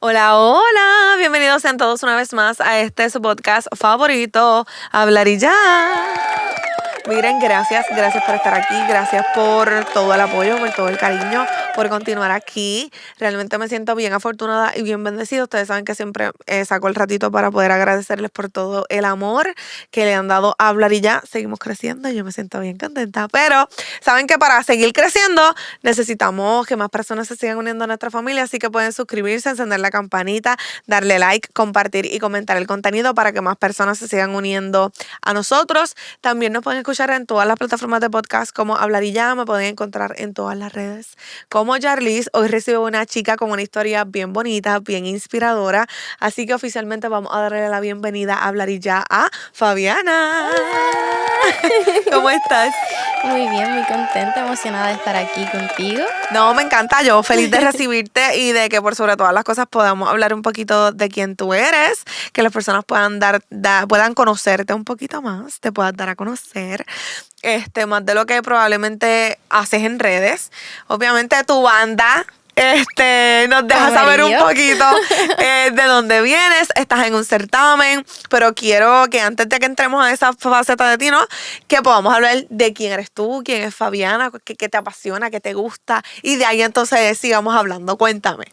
Hola, hola, bienvenidos sean todos una vez más a su podcast favorito, Hablar y Ya. Miren, gracias por estar aquí, gracias por todo el apoyo, por todo el cariño, por continuar aquí. Realmente me siento bien afortunada y bien bendecida. Ustedes saben que siempre saco el ratito para poder agradecerles por todo el amor que le han dado a Hablar y Ya. Seguimos creciendo y yo me siento bien contenta. Pero saben que para seguir creciendo necesitamos que más personas se sigan uniendo a nuestra familia, así que pueden suscribirse, encender la campanita, darle like, compartir y comentar el contenido para que más personas se sigan uniendo a nosotros. También nos pueden escuchar en todas las plataformas de podcast como Hablar y Ya. Me pueden encontrar en todas las redes como Yarlis. Hoy recibo una chica con una historia bien bonita, bien inspiradora, así que oficialmente vamos a darle la bienvenida a Hablar y Ya a Fabiana. ¿Cómo estás? Muy bien, muy contenta, emocionada de estar aquí contigo. No, me encanta, yo feliz de recibirte y de que por sobre todas las cosas podamos hablar un poquito de quién tú eres, que las personas puedan puedan conocerte un poquito más, te puedas dar a conocer, más de lo que probablemente haces en redes. Obviamente tu banda, nos deja saber un poquito de dónde vienes. Estás en un certamen, pero quiero que antes de que entremos a esa faceta de ti, ¿no? Que podamos hablar de quién eres tú, quién es Fabiana, qué te apasiona, qué te gusta, y de ahí entonces sigamos hablando. Cuéntame.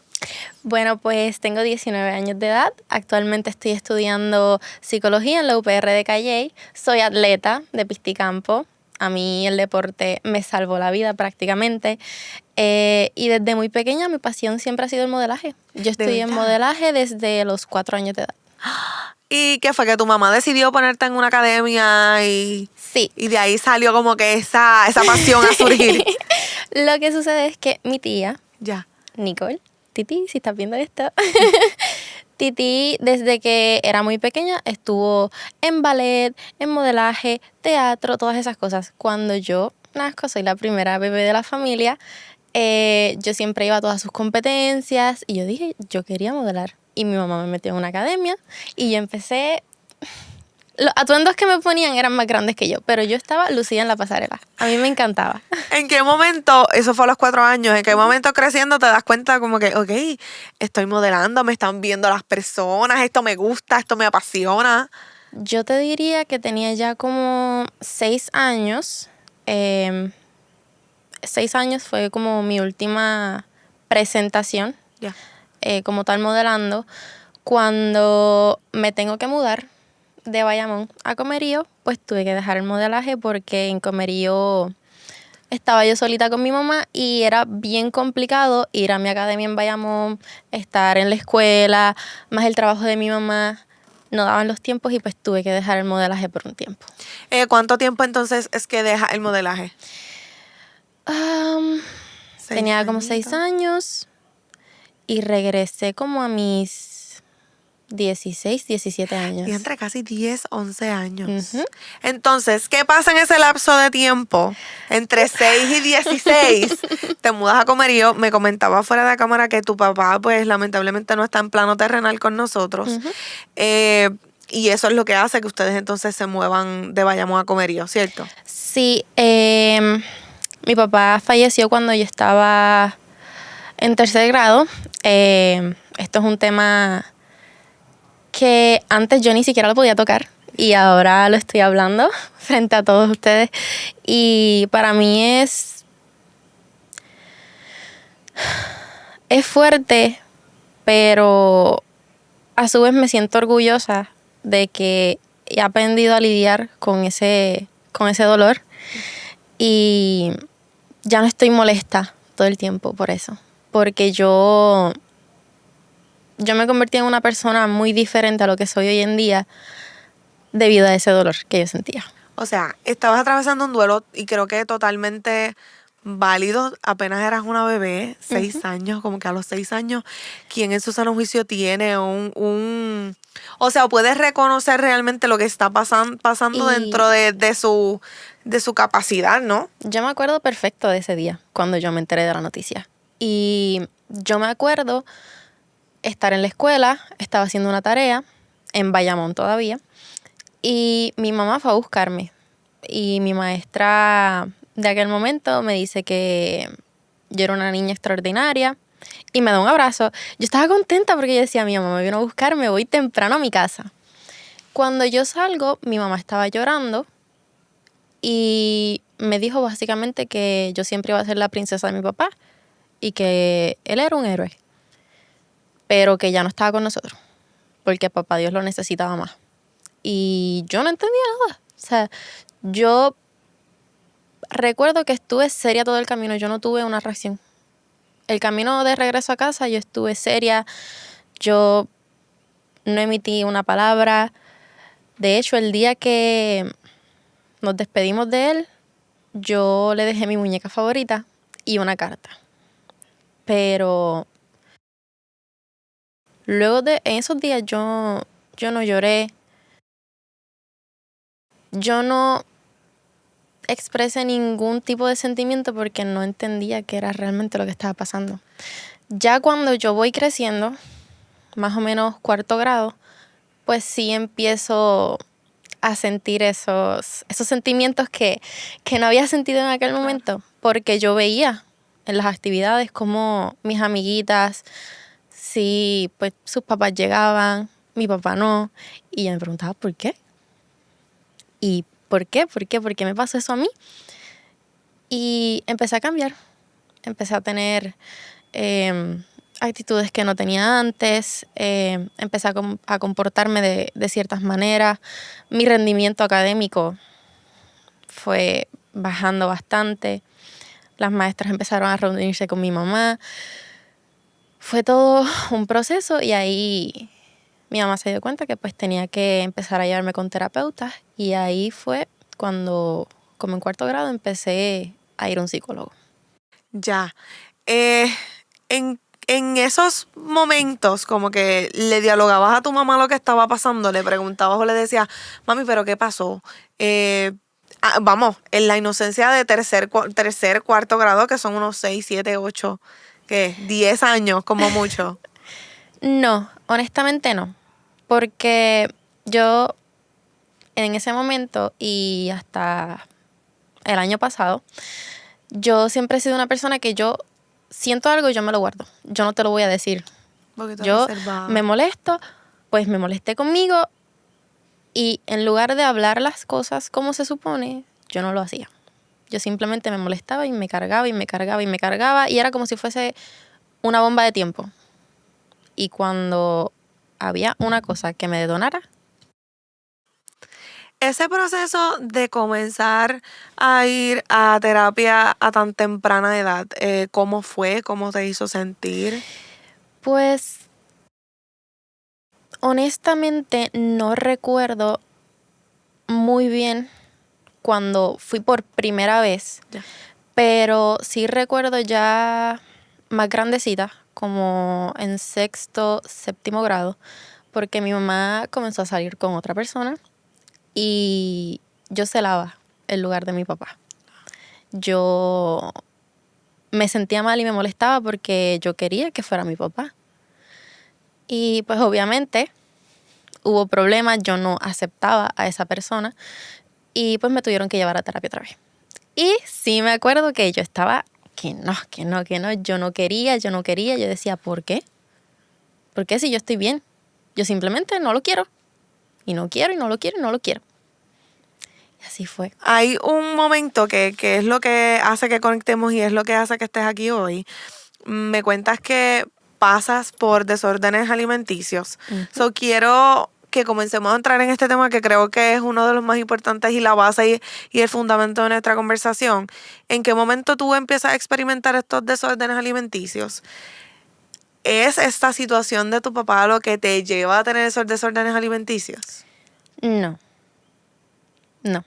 Bueno, pues tengo 19 años de edad. Actualmente estoy estudiando psicología en la UPR de Calley. Soy atleta de pisticampo. A mí el deporte me salvó la vida prácticamente. Y desde muy pequeña mi pasión siempre ha sido el modelaje. Yo estoy en modelaje desde los 4 años de edad. ¿Y qué fue? ¿Que tu mamá decidió ponerte en una academia y sí, y de ahí salió como que esa pasión a surgir? Lo que sucede es que mi tía, Ya. Nicole, Titi, si estás viendo esto, Titi desde que era muy pequeña estuvo en ballet, en modelaje, teatro, todas esas cosas. Cuando yo nazco, soy la primera bebé de la familia, yo siempre iba a todas sus competencias y yo dije, yo quería modelar. Y mi mamá me metió en una academia y yo empecé. Los atuendos que me ponían eran más grandes que yo, pero yo estaba lucida en la pasarela. A mí me encantaba. ¿En qué momento, eso fue a los 4 años, en qué momento creciendo te das cuenta como que, ok, estoy modelando, me están viendo las personas, esto me gusta, esto me apasiona? Yo te diría que tenía ya como 6 años. 6 años fue como mi última presentación, como tal modelando. Cuando me tengo que mudar de Bayamón a Comerío, pues tuve que dejar el modelaje porque en Comerío estaba yo solita con mi mamá y era bien complicado ir a mi academia en Bayamón, estar en la escuela, más el trabajo de mi mamá. No daban los tiempos y pues tuve que dejar el modelaje por un tiempo. ¿Cuánto tiempo entonces es que deja el modelaje? Tenía como 6 años y regresé como a mis 16, 17 años. Y entre casi 10, 11 años. Entonces, ¿qué pasa en ese lapso de tiempo? Entre 6 y 16, te mudas a Comerío. Me comentaba fuera de cámara que tu papá, pues, lamentablemente no está en plano terrenal con nosotros. Y eso es lo que hace que ustedes entonces se muevan de Bayamón a Comerío, ¿cierto? Sí, mi papá falleció cuando yo estaba en 3er grado. Esto es un tema que antes yo ni siquiera lo podía tocar y ahora lo estoy hablando frente a todos ustedes. Y para mí es fuerte, pero a su vez me siento orgullosa de que he aprendido a lidiar con ese dolor y ya no estoy molesta todo el tiempo por eso, porque yo me convertí en una persona muy diferente a lo que soy hoy en día debido a ese dolor que yo sentía. O sea, estabas atravesando un duelo y creo que totalmente válido. Apenas eras una bebé, 6 años, como que a los 6 años, ¿quién en su sano juicio tiene o sea, puedes reconocer realmente lo que está pasando dentro de su capacidad, ¿no? Yo me acuerdo perfecto de ese día, cuando yo me enteré de la noticia. Y yo me acuerdo estar en la escuela, estaba haciendo una tarea, en Bayamón todavía, y mi mamá fue a buscarme. Y mi maestra de aquel momento me dice que yo era una niña extraordinaria, y me da un abrazo. Yo estaba contenta porque yo decía, mi mamá me vino a buscar, me voy temprano a mi casa. Cuando yo salgo, mi mamá estaba llorando y me dijo básicamente que yo siempre iba a ser la princesa de mi papá y que él era un héroe, pero que ya no estaba con nosotros porque papá Dios lo necesitaba más. Y yo no entendía nada. O sea, yo recuerdo que estuve seria todo el camino, yo no tuve una reacción. El camino de regreso a casa yo estuve seria, yo no emití una palabra. De hecho, el día que nos despedimos de él, yo le dejé mi muñeca favorita y una carta. Pero luego en esos días yo no lloré, yo no expresé ningún tipo de sentimiento porque no entendía qué era realmente lo que estaba pasando. Ya cuando yo voy creciendo, más o menos 4º grado, pues sí empiezo a sentir esos sentimientos que no había sentido en aquel momento, porque yo veía en las actividades como mis amiguitas, sí, pues sus papás llegaban, mi papá no, y yo me preguntaba ¿por qué? ¿Y por qué? ¿Por qué? ¿Por qué me pasó eso a mí? Y empecé a cambiar, empecé a tener actitudes que no tenía antes, empecé a comportarme de ciertas maneras, mi rendimiento académico fue bajando bastante, las maestras empezaron a reunirse con mi mamá, fue todo un proceso y ahí mi mamá se dio cuenta que pues tenía que empezar a llevarme con terapeutas y ahí fue cuando, como en 4º grado, empecé a ir a un psicólogo. Ya. En esos momentos, como que le dialogabas a tu mamá lo que estaba pasando, le preguntabas o le decías, mami, ¿pero qué pasó? Vamos, en la inocencia de tercer, 4º grado, que son unos 6, 7, 8, ¿qué? 10 años, como mucho. No, honestamente no, porque yo en ese momento y hasta el año pasado, yo siempre he sido una persona que yo siento algo y yo me lo guardo. Yo no te lo voy a decir. Un poquito Yo reservada. me molesto, pues me molesté conmigo y en lugar de hablar las cosas como se supone, yo no lo hacía. Yo simplemente me molestaba y me cargaba y me cargaba y me cargaba y era como si fuese una bomba de tiempo. Y cuando había una cosa que me detonara, Ese proceso de comenzar a ir a terapia a tan temprana edad, ¿cómo fue? ¿Cómo te hizo sentir? pues honestamente no recuerdo muy bien cuando fui por primera vez, Ya. pero sí recuerdo ya más grandecita, como en 6º, 7º grado, porque mi mamá comenzó a salir con otra persona y yo celaba el lugar de mi papá. Yo me sentía mal y me molestaba porque yo quería que fuera mi papá. Y pues obviamente hubo problemas, yo no aceptaba a esa persona y pues me tuvieron que llevar a terapia otra vez. Y sí me acuerdo que yo estaba que no, yo no quería, yo decía, ¿por qué? ¿Por qué si yo estoy bien? Yo simplemente no lo quiero. Y no quiero, y no lo quiero, y no lo quiero. Y así fue. Hay un momento que es lo que hace que conectemos y es lo que hace que estés aquí hoy. Me cuentas que pasas por desórdenes alimenticios. So, quiero que comencemos a entrar en este tema que creo que es uno de los más importantes y la base y el fundamento de nuestra conversación. ¿En qué momento tú empiezas a experimentar estos desórdenes alimenticios? ¿Es esta situación de tu papá lo que te lleva a tener esos desórdenes alimenticios? No. Ya.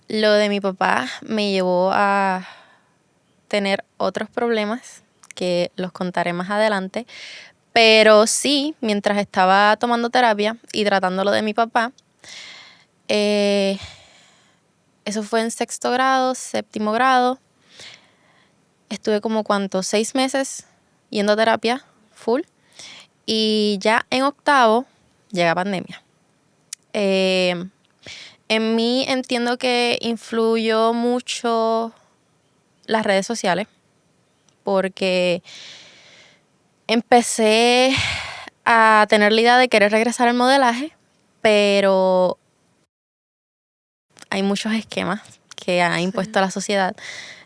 Lo de mi papá me llevó a tener otros problemas que los contaré más adelante. Pero sí, mientras estaba tomando terapia y tratándolo de mi papá, eso fue en 6º grado, 7º grado. Estuve como 6 meses yendo a terapia full. Y ya en 8º llega pandemia. En mí entiendo que influyó mucho las redes sociales, porque empecé a tener la idea de querer regresar al modelaje, pero hay muchos esquemas que ha impuesto la sociedad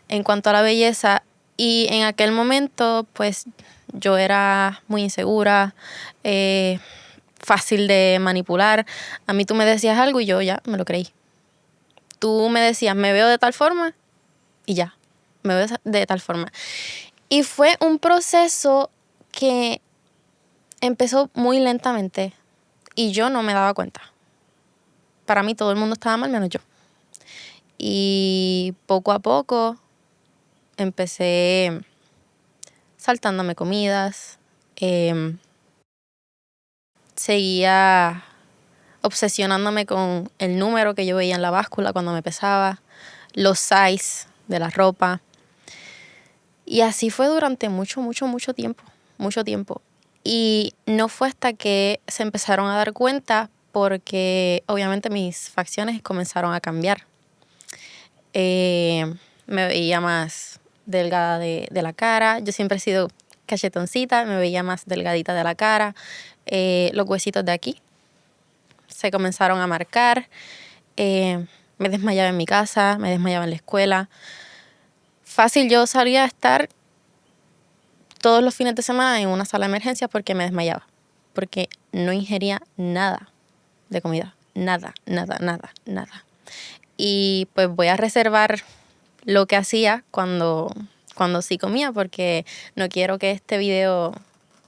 en cuanto a la belleza, y en aquel momento pues yo era muy insegura, fácil de manipular. A mí tú me decías algo y yo ya me lo creí. Tú me decías, me veo de tal forma y ya, me veo de tal forma. Y fue un proceso que empezó muy lentamente y yo no me daba cuenta. Para mí todo el mundo estaba mal menos yo. Y poco a poco empecé saltándome comidas, seguía obsesionándome con el número que yo veía en la báscula cuando me pesaba, los size de la ropa. Y así fue durante mucho tiempo. Y no fue hasta que se empezaron a dar cuenta, porque obviamente mis facciones comenzaron a cambiar. Me veía más delgada de la cara. Yo siempre he sido cachetoncita, me veía más delgadita de la cara. Los huesitos de aquí se comenzaron a marcar. Me desmayaba en mi casa, me desmayaba en la escuela. Fácil, yo salía a estar todos los fines de semana en una sala de emergencias porque me desmayaba. Porque no ingería nada de comida. Nada. Y pues voy a reservar lo que hacía cuando sí comía, porque no quiero que este video,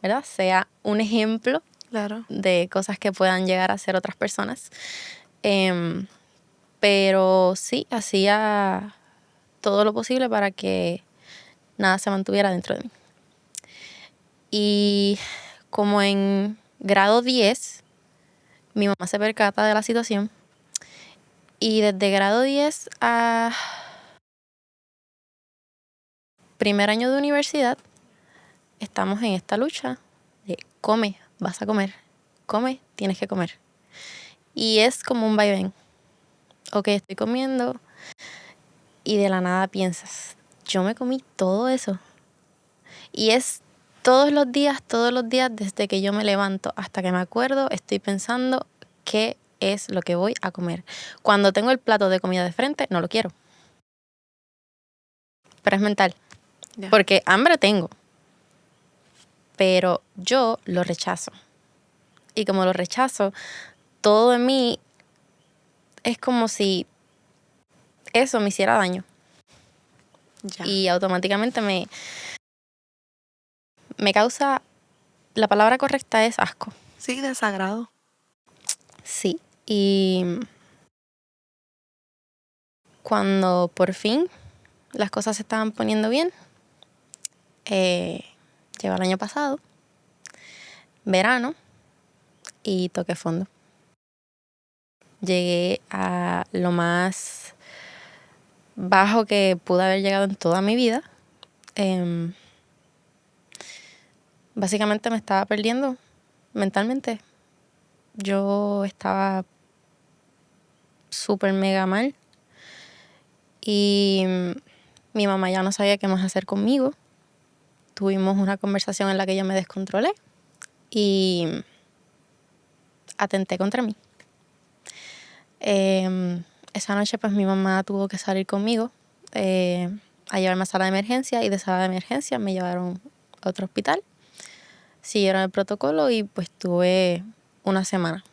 ¿verdad?, sea un ejemplo Claro. de cosas que puedan llegar a hacer otras personas. Pero sí, hacía todo lo posible para que nada se mantuviera dentro de mí. Y como en grado 10, mi mamá se percata de la situación. Y desde grado 10 a primer año de universidad, estamos en esta lucha de come, vas a comer, come, tienes que comer. Y es como un vaivén. Ok, estoy comiendo y de la nada piensas, yo me comí todo eso. Y es todos los días, desde que yo me levanto hasta que me acuerdo, estoy pensando qué es lo que voy a comer. Cuando tengo el plato de comida de frente, no lo quiero. Pero es mental. Ya. Porque hambre tengo. Pero yo lo rechazo. Y como lo rechazo, todo en mí es como si eso me hiciera daño. Ya. Y automáticamente me causa, la palabra correcta es asco. Sí, desagrado. Sí. Y cuando por fin las cosas se estaban poniendo bien, llegó el año pasado, verano, y toqué fondo. Llegué a lo más bajo que pude haber llegado en toda mi vida. Básicamente me estaba perdiendo mentalmente. Yo estaba súper mega mal. Y mi mamá ya no sabía qué más hacer conmigo. Tuvimos una conversación en la que yo me descontrolé y atenté contra mí. Esa noche pues mi mamá tuvo que salir conmigo a llevarme a sala de emergencia, y de sala de emergencia me llevaron a otro hospital. Siguieron el protocolo y pues tuve una semana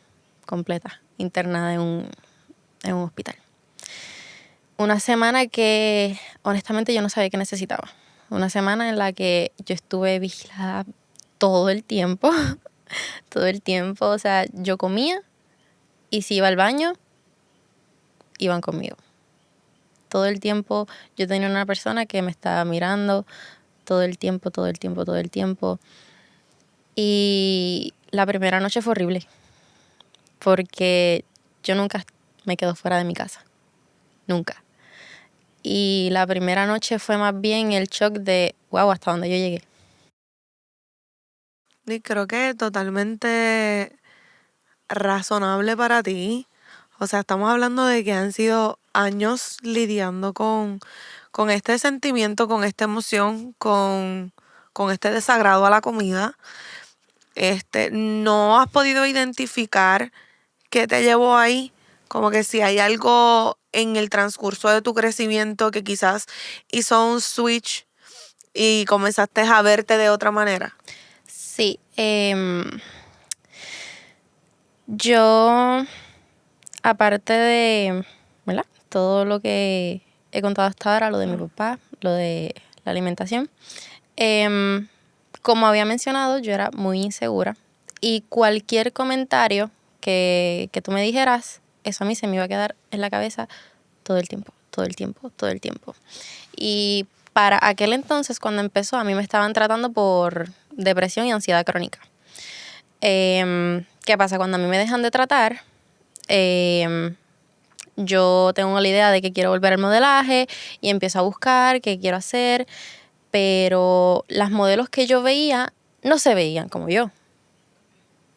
completa internada en un hospital. Una semana que honestamente yo no sabía qué necesitaba. Una semana en la que yo estuve vigilada todo el tiempo. Todo el tiempo. O sea, yo comía y si iba al baño, iban conmigo. Todo el tiempo yo tenía una persona que me estaba mirando todo el tiempo. Y la primera noche fue horrible. Porque yo nunca me quedo fuera de mi casa. Nunca. Y la primera noche fue más bien el shock de, wow, hasta dónde yo llegué. Y creo que totalmente razonable para ti. O sea, estamos hablando de que han sido años lidiando con con este sentimiento, con esta emoción, con este desagrado a la comida, no has podido identificar qué te llevó ahí, como que si hay algo en el transcurso de tu crecimiento que quizás hizo un switch y comenzaste a verte de otra manera. Sí, yo, aparte de, ¿verdad? Todo lo que he contado hasta ahora, lo de mi papá, lo de la alimentación, como había mencionado, yo era muy insegura y cualquier comentario que tú me dijeras, eso a mí se me iba a quedar en la cabeza todo el tiempo, todo el tiempo, todo el tiempo. Y para aquel entonces, cuando empezó, a mí me estaban tratando por depresión y ansiedad crónica. ¿Qué pasa? Cuando a mí me dejan de tratar, yo tengo la idea de que quiero volver al modelaje y empiezo a buscar qué quiero hacer, pero las modelos que yo veía no se veían como yo.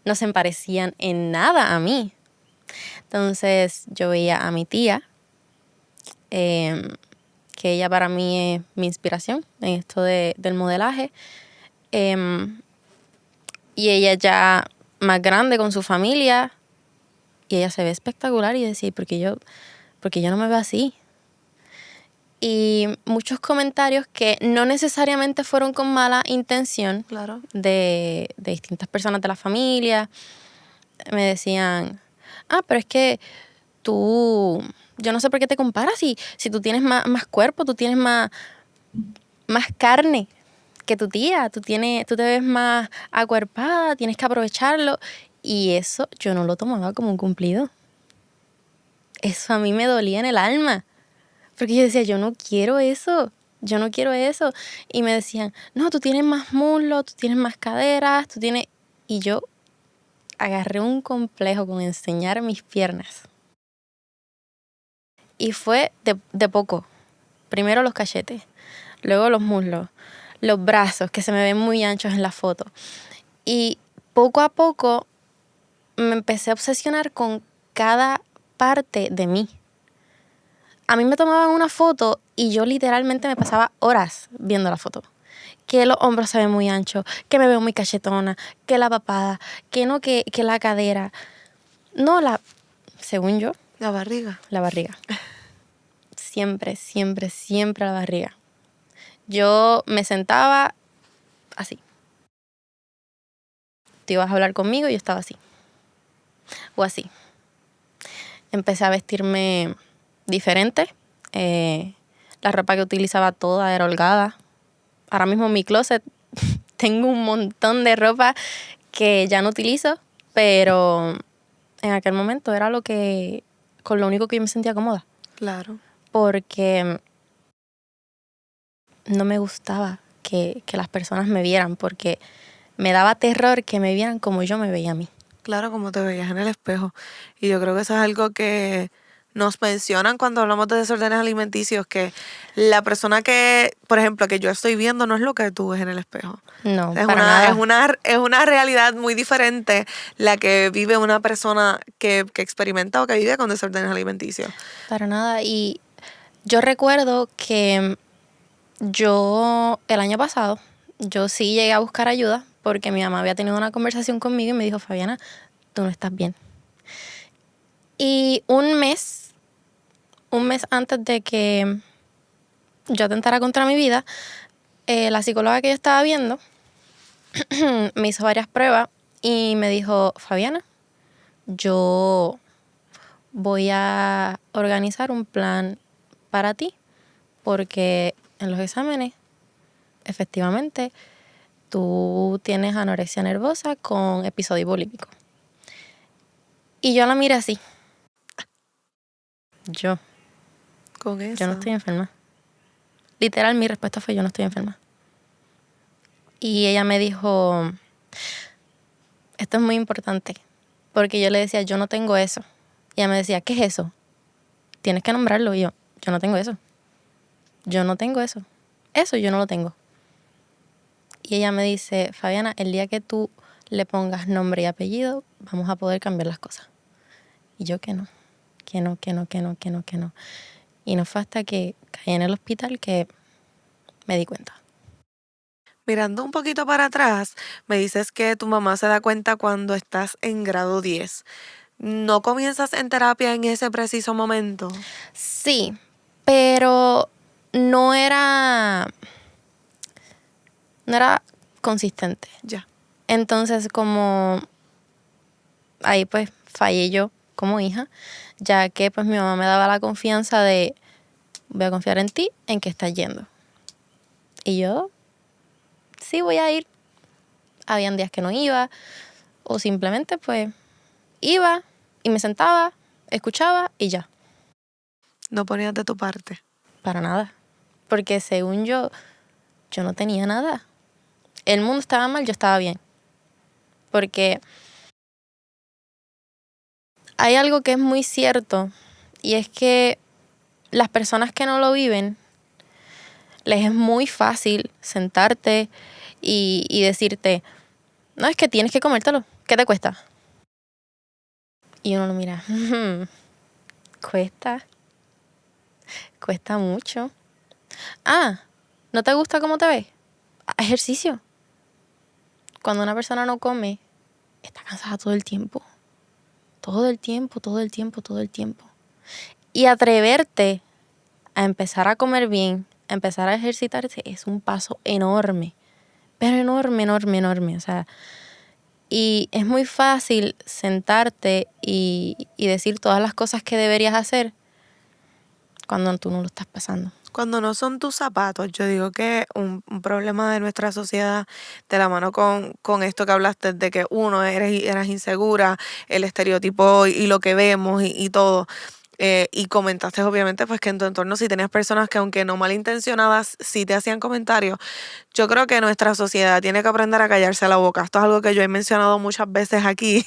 No se parecían en nada a mí. Entonces yo veía a mi tía, que ella para mí es mi inspiración en esto del modelaje. Y ella ya más grande con su familia y ella se ve espectacular y decía, ¿por qué yo no me veo así? Y muchos comentarios que no necesariamente fueron con mala intención, Claro. de distintas personas de la familia, me decían, pero es que tú, yo no sé por qué te comparas si tú tienes más cuerpo, tú tienes más carne que tu tía, tú te ves más acuerpada, tienes que aprovecharlo. Y eso yo no lo tomaba como un cumplido. Eso a mí me dolía en el alma. Porque yo decía, yo no quiero eso. Y me decían, no, tú tienes más muslos, tú tienes más caderas, tú tienes... Y yo agarré un complejo con enseñar mis piernas. Y fue de poco. Primero los cachetes, luego los muslos, los brazos, que se me ven muy anchos en la foto. Y poco a poco me empecé a obsesionar con cada parte de mí. A mí me tomaban una foto y yo literalmente me pasaba horas viendo la foto. Que los hombros se ven muy anchos, que me veo muy cachetona, que la papada, que la cadera. No, según yo, La barriga. la barriga. Siempre, siempre, siempre la barriga. Yo me sentaba así. Tú ibas a hablar conmigo y yo estaba así. O así. Empecé a vestirme diferente. La ropa que utilizaba toda era holgada. Ahora mismo en mi closet tengo un montón de ropa que ya no utilizo, pero en aquel momento era con lo único que yo me sentía cómoda. Claro. Porque no me gustaba que las personas me vieran, porque me daba terror que me vieran como yo me veía a mí. Claro, como te veías en el espejo. Y yo creo que eso es algo que nos mencionan cuando hablamos de desórdenes alimenticios, que la persona que, por ejemplo, que yo estoy viendo no es lo que tú ves en el espejo. No, Es para nada. es una realidad muy diferente la que vive una persona que experimenta o que vive con desórdenes alimenticios. Para nada. Y yo recuerdo que el año pasado, yo sí llegué a buscar ayuda porque mi mamá había tenido una conversación conmigo y me dijo, Fabiana, tú no estás bien. Y un mes antes de que yo atentara contra mi vida, la psicóloga que yo estaba viendo me hizo varias pruebas y me dijo, Fabiana, yo voy a organizar un plan para ti porque en los exámenes, efectivamente, tú tienes anorexia nervosa con episodio bulímico. Y yo la miré así. Yo Con eso. no estoy enferma. Literal, mi respuesta fue, yo no estoy enferma. Y ella me dijo, esto es muy importante, porque yo le decía, yo no tengo eso. Y ella me decía, ¿qué es eso? Tienes que nombrarlo. Y yo no tengo eso. Yo no tengo eso. Eso yo no lo tengo. Y ella me dice, Fabiana, el día que tú le pongas nombre y apellido, vamos a poder cambiar las cosas. Y yo que no. Y no fue hasta que caí en el hospital que me di cuenta. Mirando un poquito para atrás, me dices que tu mamá se da cuenta cuando estás en grado 10. ¿No comienzas en terapia en ese preciso momento? Sí, pero no era consistente. Ya. Entonces, como ahí pues fallé yo como hija, ya que pues mi mamá me daba la confianza de voy a confiar en ti, en que estás yendo. Y yo sí voy a ir. Habían días que no iba, o simplemente pues iba y me sentaba, escuchaba y ya, No ponías de tu parte. para nada. Porque según yo no tenía nada. El mundo estaba mal, yo estaba bien. Porque hay algo que es muy cierto y es que las personas que no lo viven, les es muy fácil sentarte y decirte, no, es que tienes que comértelo, ¿qué te cuesta? Y uno lo mira, cuesta, cuesta mucho. Ah, ¿no te gusta cómo te ves? Ejercicio. Cuando una persona no come, está cansada todo el tiempo. Todo el tiempo, todo el tiempo, todo el tiempo. Y atreverte a empezar a comer bien, a empezar a ejercitarse, es un paso enorme. Pero enorme, enorme, enorme. O sea, y es muy fácil sentarte y decir todas las cosas que deberías hacer cuando tú no lo estás pasando. Cuando no son tus zapatos, yo digo que un problema de nuestra sociedad, de la mano con esto que hablaste, de que uno, eras insegura, el estereotipo y lo que vemos y todo. Y comentaste obviamente pues que en tu entorno si tenías personas que aunque no malintencionadas, sí te hacían comentarios. Yo creo que nuestra sociedad tiene que aprender a callarse la boca. Esto es algo que yo he mencionado muchas veces aquí,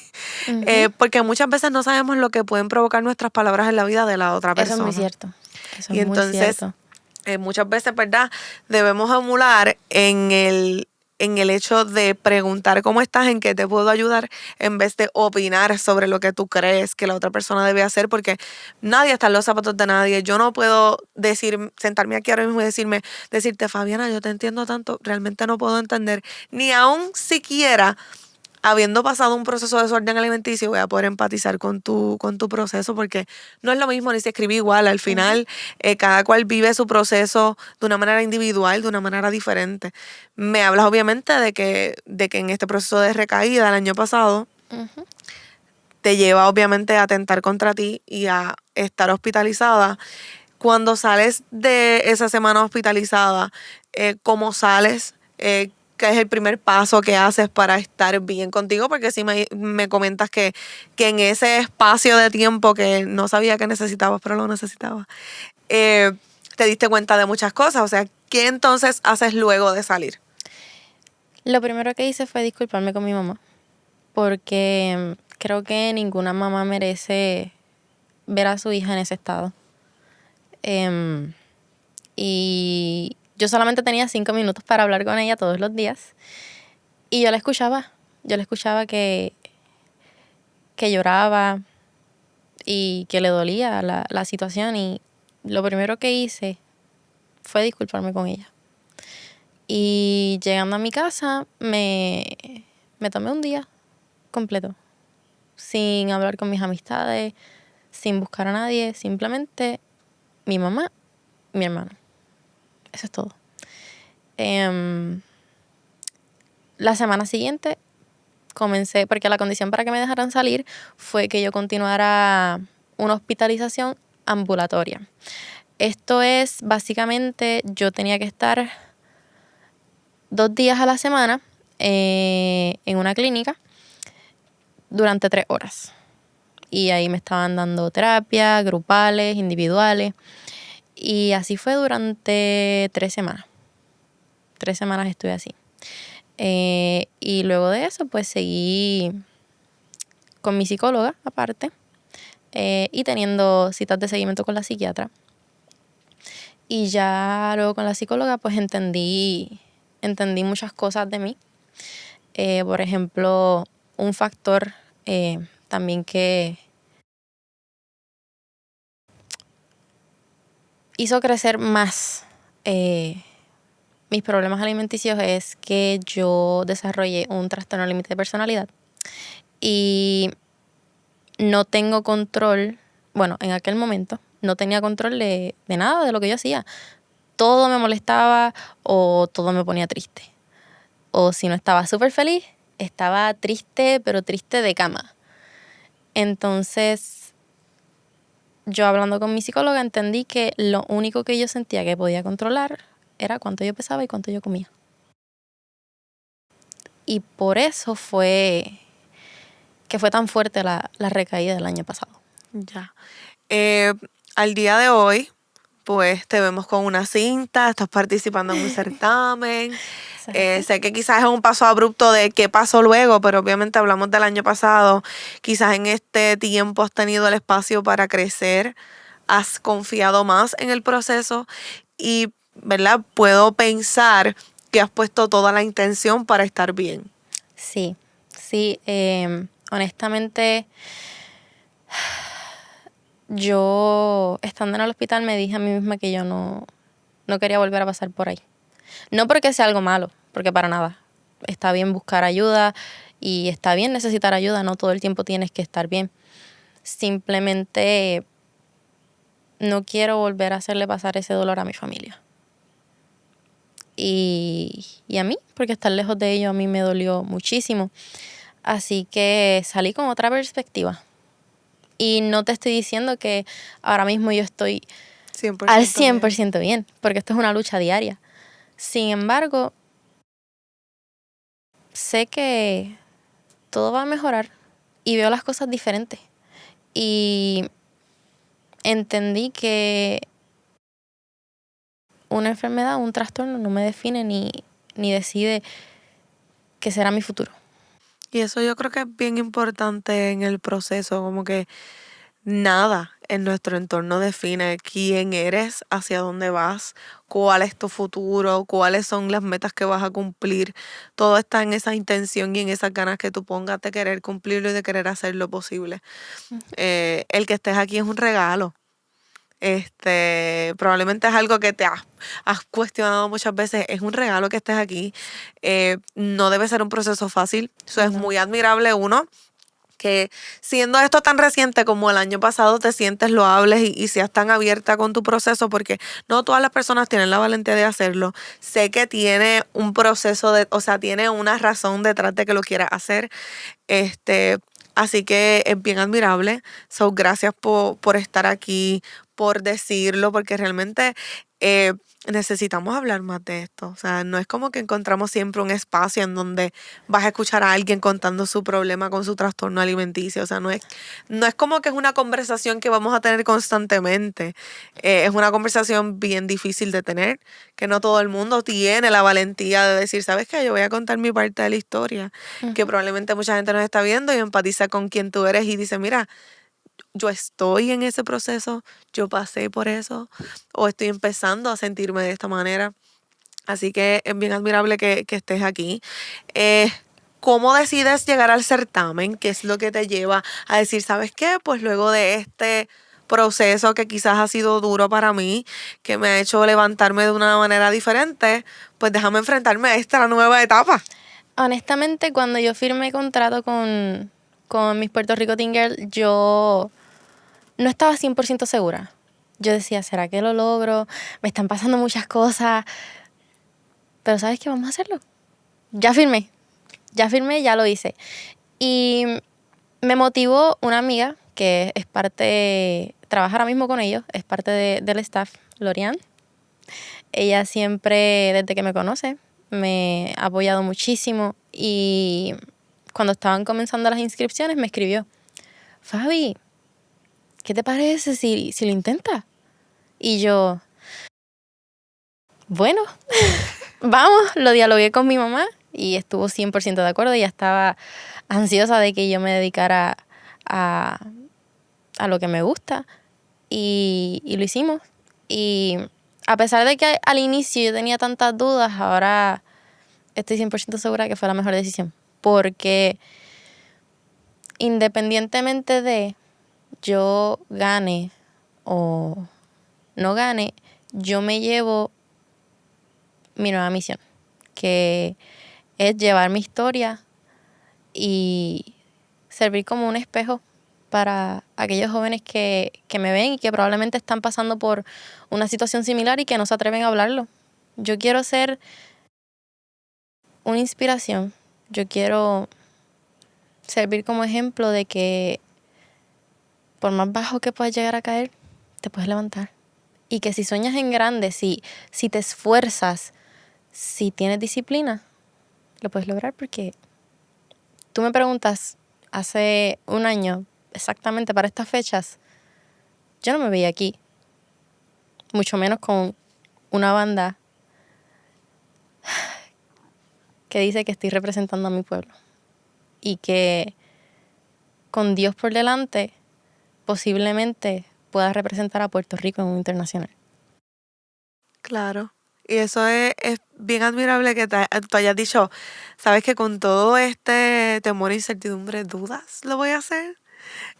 Ujú. porque muchas veces no sabemos lo que pueden provocar nuestras palabras en la vida de la otra Eso es muy persona. cierto. Eso es Y muy entonces cierto. muchas veces, ¿verdad? Debemos emular en el hecho de preguntar cómo estás, en qué te puedo ayudar, en vez de opinar sobre lo que tú crees que la otra persona debe hacer, porque nadie está en los zapatos de nadie. Yo no puedo sentarme aquí ahora mismo y decirte, Fabiana, yo te entiendo tanto, realmente no puedo entender, ni aún siquiera habiendo pasado un proceso de desorden alimenticio, voy a poder empatizar con tu proceso, porque no es lo mismo ni se escribe igual. Al Ujú. final, cada cual vive su proceso de una manera individual, de una manera diferente. Me hablas obviamente de que en este proceso de recaída el año pasado Ujú. te lleva obviamente a atentar contra ti y a estar hospitalizada. Cuando sales de esa semana hospitalizada, ¿cómo sales? ¿Qué es el primer paso que haces para estar bien contigo? Porque sí me comentas que en ese espacio de tiempo que no sabía que necesitabas, pero lo necesitabas, eh, te diste cuenta de muchas cosas. O sea, ¿qué entonces haces luego de salir? Lo primero que hice fue disculparme con mi mamá, porque creo que ninguna mamá merece ver a su hija en ese estado. Em, y yo solamente tenía 5 minutos para hablar con ella todos los días. Y yo la escuchaba que lloraba y que le dolía la situación. Y lo primero que hice fue disculparme con ella. Y llegando a mi casa, me tomé un día completo, sin hablar con mis amistades, sin buscar a nadie, simplemente mi mamá, mi hermano. Eso es todo. La semana siguiente comencé, porque la condición para que me dejaran salir fue que yo continuara una hospitalización ambulatoria. Esto es, básicamente, yo tenía que estar 2 días a la semana en una clínica durante 3 horas. Y ahí me estaban dando terapia, grupales, individuales. Y así fue durante 3 semanas. 3 semanas estuve así. Y luego de eso, pues seguí con mi psicóloga aparte y teniendo citas de seguimiento con la psiquiatra. Y ya luego con la psicóloga, pues entendí muchas cosas de mí. Por ejemplo, un factor también hizo crecer más mis problemas alimenticios es que yo desarrollé un trastorno límite de personalidad y no tengo control, bueno, en aquel momento no tenía control de nada de lo que yo hacía. Todo me molestaba o todo me ponía triste. O si no estaba súper feliz, estaba triste, pero triste de cama. Entonces, yo hablando con mi psicóloga entendí que lo único que yo sentía que podía controlar era cuánto yo pesaba y cuánto yo comía. Y por eso fue que fue tan fuerte la recaída del año pasado. Ya. Al día de hoy, pues te vemos con una cinta, estás participando en un certamen. Sé que quizás es un paso abrupto de qué pasó luego, pero obviamente hablamos del año pasado. Quizás en este tiempo has tenido el espacio para crecer, has confiado más en el proceso y, ¿verdad? Puedo pensar que has puesto toda la intención para estar bien. Sí. Honestamente, yo estando en el hospital me dije a mí misma que yo no quería volver a pasar por ahí. No porque sea algo malo, porque para nada. Está bien buscar ayuda y está bien necesitar ayuda, no todo el tiempo tienes que estar bien. Simplemente no quiero volver a hacerle pasar ese dolor a mi familia. Y a mí, porque estar lejos de ellos a mí me dolió muchísimo. Así que salí con otra perspectiva. Y no te estoy diciendo que ahora mismo yo estoy 100% al bien. 100% bien, porque esto es una lucha diaria. Sin embargo, sé que todo va a mejorar y veo las cosas diferentes. Y entendí que una enfermedad, un trastorno no me define ni decide qué será mi futuro. Y eso yo creo que es bien importante en el proceso, como que nada en nuestro entorno define quién eres, hacia dónde vas, cuál es tu futuro, cuáles son las metas que vas a cumplir. Todo está en esa intención y en esas ganas que tú pongas de querer cumplirlo y de querer hacer lo posible. El que estés aquí es un regalo. Probablemente es algo que te has cuestionado muchas veces. Es un regalo que estés aquí. No debe ser un proceso fácil. Eso es No. muy admirable uno, que siendo esto tan reciente como el año pasado te sientes loable y seas tan abierta con tu proceso, porque no todas las personas tienen la valentía de hacerlo. Sé que tiene un proceso o sea, tiene una razón detrás de que lo quieras hacer. Así que es bien admirable. So, gracias por estar aquí, por decirlo, porque realmente necesitamos hablar más de esto. O sea, no es como que encontramos siempre un espacio en donde vas a escuchar a alguien contando su problema con su trastorno alimenticio. O sea, no es como que es una conversación que vamos a tener constantemente. Es una conversación bien difícil de tener, que no todo el mundo tiene la valentía de decir, ¿sabes qué? Yo voy a contar mi parte de la historia, que probablemente mucha gente nos está viendo y empatiza con quien tú eres y dice, mira, yo estoy en ese proceso, yo pasé por eso, o estoy empezando a sentirme de esta manera. Así que es bien admirable que estés aquí. ¿Cómo decides llegar al certamen? ¿Qué es lo que te lleva a decir, ¿sabes qué? Pues luego de este proceso que quizás ha sido duro para mí, que me ha hecho levantarme de una manera diferente, pues déjame enfrentarme a esta nueva etapa. Honestamente, cuando yo firmé contrato con mis Puerto Rico Teen Girl, yo no estaba 100% segura. Yo decía, ¿será que lo logro? Me están pasando muchas cosas. Pero ¿sabes qué? Vamos a hacerlo. Ya firmé, ya lo hice. Y me motivó una amiga que es parte, trabaja ahora mismo con ellos, es parte del staff, Lorian. Ella siempre, desde que me conoce, me ha apoyado muchísimo y cuando estaban comenzando las inscripciones me escribió, Fabi, ¿qué te parece si lo intentas? Y yo, bueno, vamos, lo dialogué con mi mamá y estuvo 100% de acuerdo. Ella estaba ansiosa de que yo me dedicara a lo que me gusta y lo hicimos. Y a pesar de que al inicio yo tenía tantas dudas, ahora estoy 100% segura que fue la mejor decisión. Porque independientemente de yo gane o no gane, yo me llevo mi nueva misión, que es llevar mi historia y servir como un espejo para aquellos jóvenes que me ven y que probablemente están pasando por una situación similar y que no se atreven a hablarlo. Yo quiero ser una inspiración. Yo quiero servir como ejemplo de que por más bajo que puedas llegar a caer, te puedes levantar. Y que si sueñas en grande, si te esfuerzas, si tienes disciplina, lo puedes lograr. Porque tú me preguntas hace un año, exactamente para estas fechas, yo no me veía aquí, mucho menos con una banda que dice que estoy representando a mi pueblo y que con Dios por delante posiblemente pueda representar a Puerto Rico en un internacional. Claro. Y eso es bien admirable que tú hayas dicho, sabes que con todo este temor, incertidumbre, dudas, lo voy a hacer.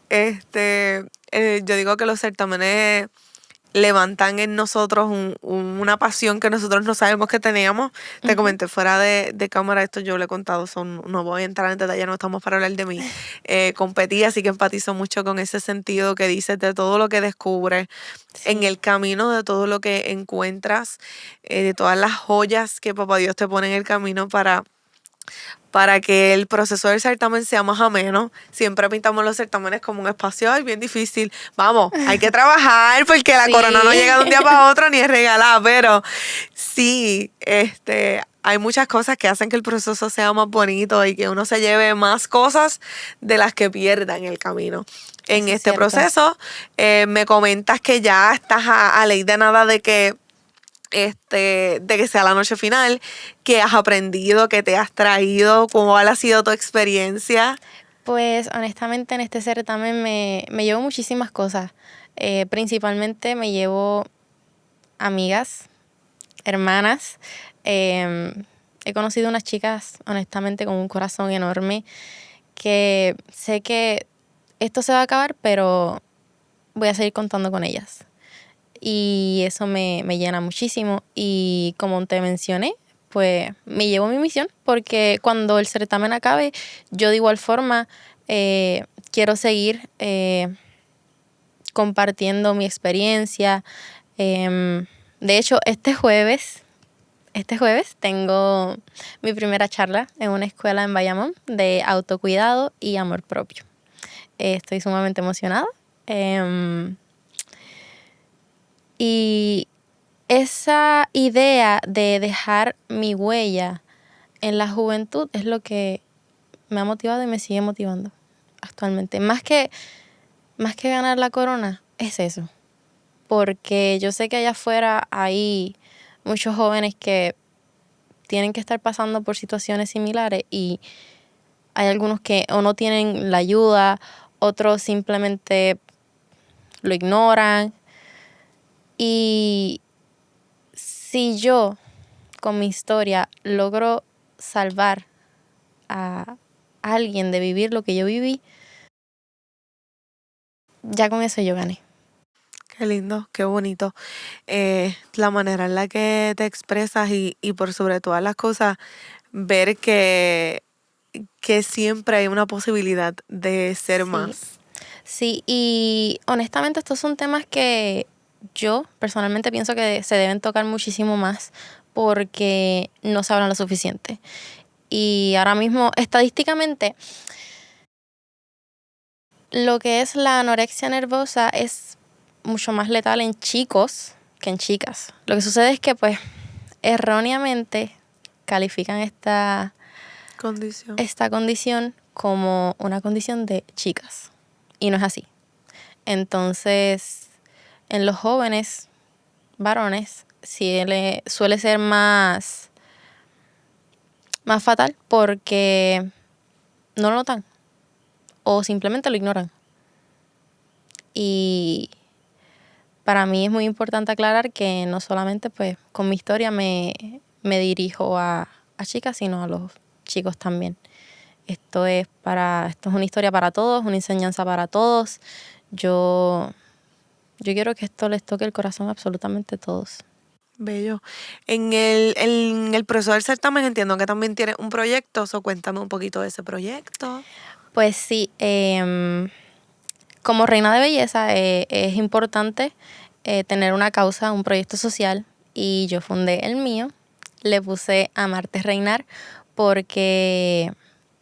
Yo digo que los certámenes levantan en nosotros una pasión que nosotros no sabemos que teníamos. Te comenté fuera de cámara, esto yo lo he contado, no voy a entrar en detalle, no estamos para hablar de mí. Competí, así que empatizo mucho con ese sentido que dices de todo lo que descubres en el camino, de todo lo que encuentras, de todas las joyas que Papá Dios te pone en el camino para que el proceso del certamen sea más ameno. Siempre pintamos los certámenes como un espacio ay, bien difícil. Vamos, hay que trabajar porque la corona no llega de un día para otro ni es regalada, pero sí, hay muchas cosas que hacen que el proceso sea más bonito y que uno se lleve más cosas de las que pierda en el camino. En Eso es este cierto. proceso, me comentas que ya estás a ley de nada de que sea la noche final, que has aprendido, que te has traído, cómo ha sido tu experiencia. Pues honestamente en este certamen me llevo muchísimas cosas. Principalmente me llevo amigas, hermanas. He conocido unas chicas honestamente con un corazón enorme que sé que esto se va a acabar, pero voy a seguir contando con ellas. Y eso me llena muchísimo. Y como te mencioné, pues me llevo mi misión porque cuando el certamen acabe, yo de igual forma quiero seguir compartiendo mi experiencia. De hecho, este jueves tengo mi primera charla en una escuela en Bayamón de autocuidado y amor propio. Estoy sumamente emocionada. Y esa idea de dejar mi huella en la juventud es lo que me ha motivado y me sigue motivando actualmente. Más que ganar la corona, es eso. Porque yo sé que allá afuera hay muchos jóvenes que tienen que estar pasando por situaciones similares y hay algunos que o no tienen la ayuda, otros simplemente lo ignoran. Y si yo con mi historia logro salvar a alguien de vivir lo que yo viví, ya con eso yo gané. Qué lindo, qué bonito. La manera en la que te expresas y por sobre todas las cosas, ver que siempre hay una posibilidad de ser más. Sí, y honestamente estos son temas que yo personalmente pienso que se deben tocar muchísimo más porque no se hablan lo suficiente. Y ahora mismo, estadísticamente, lo que es la anorexia nervosa es mucho más letal en chicos que en chicas. Lo que sucede es que, pues, erróneamente califican esta condición como una condición de chicas. Y no es así. Entonces, en los jóvenes varones, suele ser más fatal porque no lo notan o simplemente lo ignoran. Y para mí es muy importante aclarar que no solamente pues con mi historia me dirijo a chicas, sino a los chicos también. Esto es una historia para todos, una enseñanza para todos. Yo yo quiero que esto les toque el corazón a absolutamente todos. Bello. En el proceso del certamen entiendo que también tienes un proyecto, cuéntame un poquito de ese proyecto. Pues sí, como reina de belleza es importante tener una causa, un proyecto social, y yo fundé el mío. Le puse Amarte Reinar porque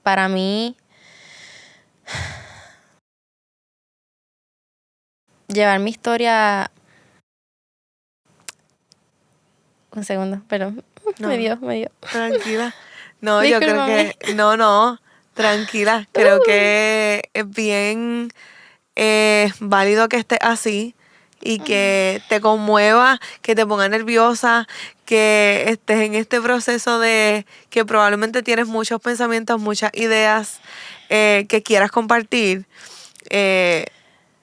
para mí llevar mi historia... Un segundo, pero No, me dio. tranquila. No, yo creo Discúlpame. que... No, tranquila. Creo que es bien válido que estés así y que te conmueva, que te ponga nerviosa, que estés en este proceso de que probablemente tienes muchos pensamientos, muchas ideas que quieras compartir.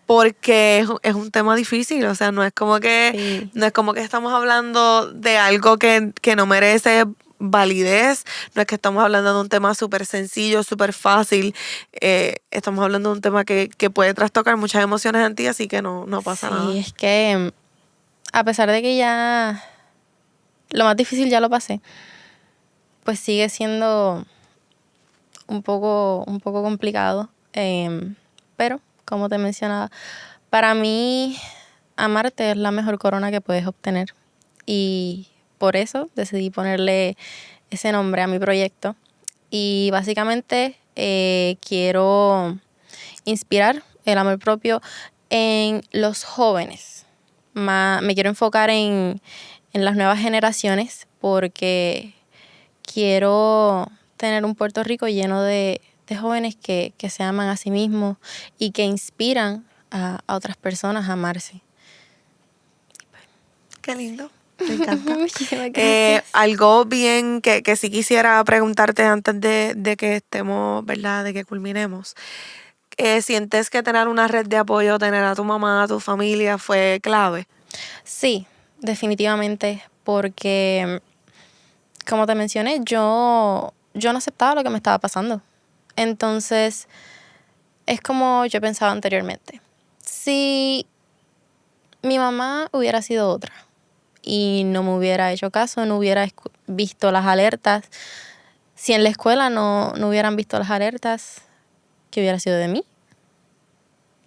Porque es un tema difícil, o sea, no es como que, Sí. no es como que estamos hablando de algo que no merece validez, no es que estamos hablando de un tema súper sencillo, súper fácil, estamos hablando de un tema que puede trastocar muchas emociones en ti, así que no pasa nada. Sí, es que a pesar de que ya lo más difícil ya lo pasé, pues sigue siendo un poco complicado. Pero, como te mencionaba, para mí amarte es la mejor corona que puedes obtener. Y por eso decidí ponerle ese nombre a mi proyecto. Y básicamente quiero inspirar el amor propio en los jóvenes. Me quiero enfocar en las nuevas generaciones porque quiero tener un Puerto Rico lleno de jóvenes que se aman a sí mismos y que inspiran a otras personas a amarse. Qué lindo, me encanta. Muchísimas gracias. Algo bien que sí quisiera preguntarte antes de que estemos, ¿verdad? De que culminemos. ¿Sientes que tener una red de apoyo, tener a tu mamá, a tu familia fue clave? Sí, definitivamente, porque como te mencioné, yo no aceptaba lo que me estaba pasando. Entonces, es como yo pensaba anteriormente. Si mi mamá hubiera sido otra y no me hubiera hecho caso, no hubiera visto las alertas, si en la escuela no hubieran visto las alertas, ¿qué hubiera sido de mí?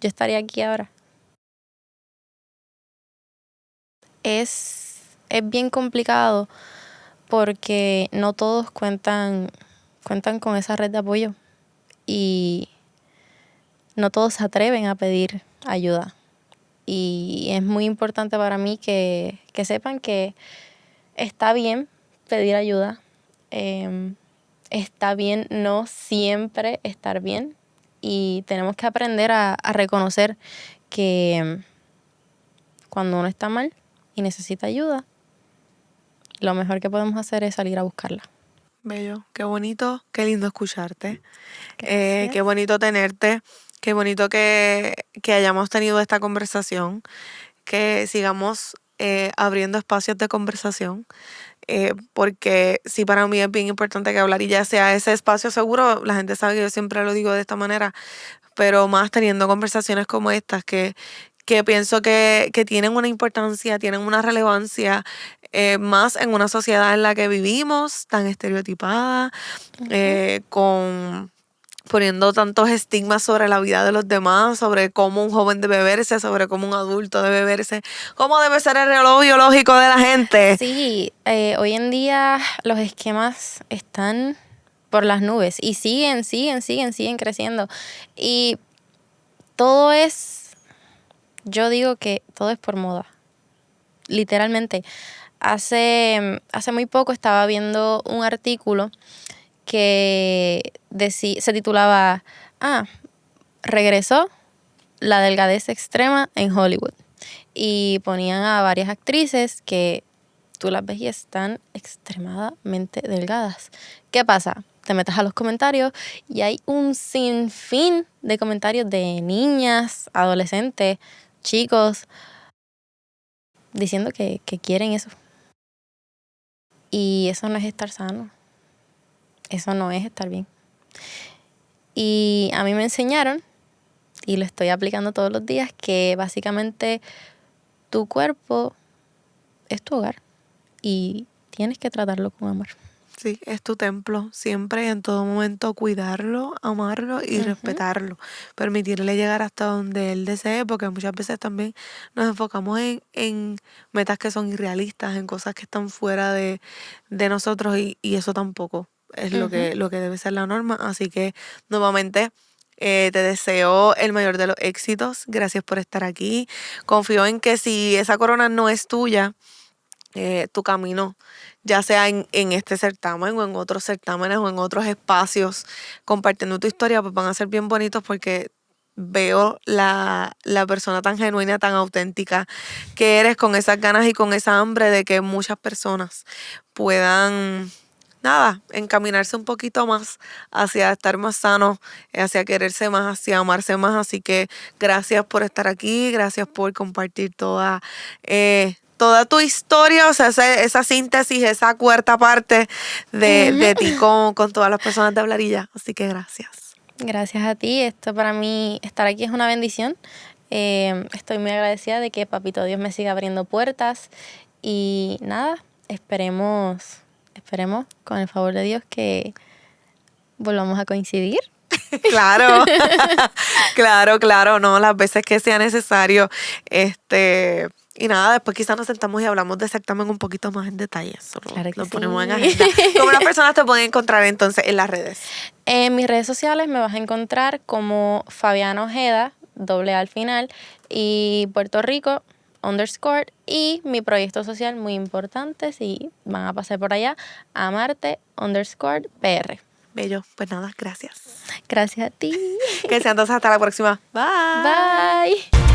Yo estaría aquí ahora. Es bien complicado porque no todos cuentan con esa red de apoyo y no todos se atreven a pedir ayuda. Y es muy importante para mí que sepan que está bien pedir ayuda. Está bien no siempre estar bien. Y tenemos que aprender a reconocer que cuando uno está mal y necesita ayuda, lo mejor que podemos hacer es salir a buscarla. Bello, qué bonito, qué lindo escucharte, Gracias. qué bonito tenerte, qué bonito que hayamos tenido esta conversación, que sigamos abriendo espacios de conversación, porque sí para mí es bien importante que hablar y ya sea ese espacio seguro, la gente sabe que yo siempre lo digo de esta manera, pero más teniendo conversaciones como estas que pienso que tienen una importancia, tienen una relevancia, más en una sociedad en la que vivimos, tan estereotipada, con poniendo tantos estigmas sobre la vida de los demás, sobre cómo un joven debe verse, sobre cómo un adulto debe verse, cómo debe ser el reloj biológico de la gente. Sí, hoy en día los esquemas están por las nubes y siguen creciendo. Y todo yo digo que todo es por moda. Literalmente. Hace muy poco estaba viendo un artículo que se titulaba regresó la delgadez extrema en Hollywood. Y ponían a varias actrices que tú las ves y están extremadamente delgadas. ¿Qué pasa? Te metes a los comentarios y hay un sinfín de comentarios de niñas, adolescentes, chicos, diciendo que quieren eso. Y eso no es estar sano. Eso no es estar bien. Y a mí me enseñaron, y lo estoy aplicando todos los días, que básicamente tu cuerpo es tu hogar y tienes que tratarlo con amor. Sí, es tu templo. Siempre y en todo momento cuidarlo, amarlo y respetarlo. Permitirle llegar hasta donde él desee, porque muchas veces también nos enfocamos en metas que son irrealistas, en cosas que están fuera de nosotros y eso tampoco es lo que debe ser la norma. Así que nuevamente te deseo el mayor de los éxitos. Gracias por estar aquí. Confío en que si esa corona no es tuya, tu camino, ya sea en este certamen o en otros certámenes o en otros espacios, compartiendo tu historia, pues van a ser bien bonitos porque veo la persona tan genuina, tan auténtica que eres, con esas ganas y con esa hambre de que muchas personas puedan, nada, encaminarse un poquito más hacia estar más sanos, hacia quererse más, hacia amarse más. Así que gracias por estar aquí, gracias por compartir toda tu historia, o sea, esa síntesis, esa cuarta parte de ti con todas las personas de Hablarilla. Así que gracias. Gracias a ti. Esto para mí, estar aquí es una bendición. Estoy muy agradecida de que Papito Dios me siga abriendo puertas. Y nada, esperemos con el favor de Dios que volvamos a coincidir. Claro, claro, no, las veces que sea necesario. Y nada, después quizás nos sentamos y hablamos de certamen un poquito más en detalle. Claro que lo sí. ponemos en agenda. ¿Cómo las personas te pueden encontrar entonces en las redes? En mis redes sociales me vas a encontrar como Fabiana Ojeda, doble A al final, y Puerto Rico _ y mi proyecto social muy importante, si van a pasar por allá, Amarte _ PR. Bello, pues nada, gracias. Gracias a ti. Que sea entonces hasta la próxima. Bye. Bye.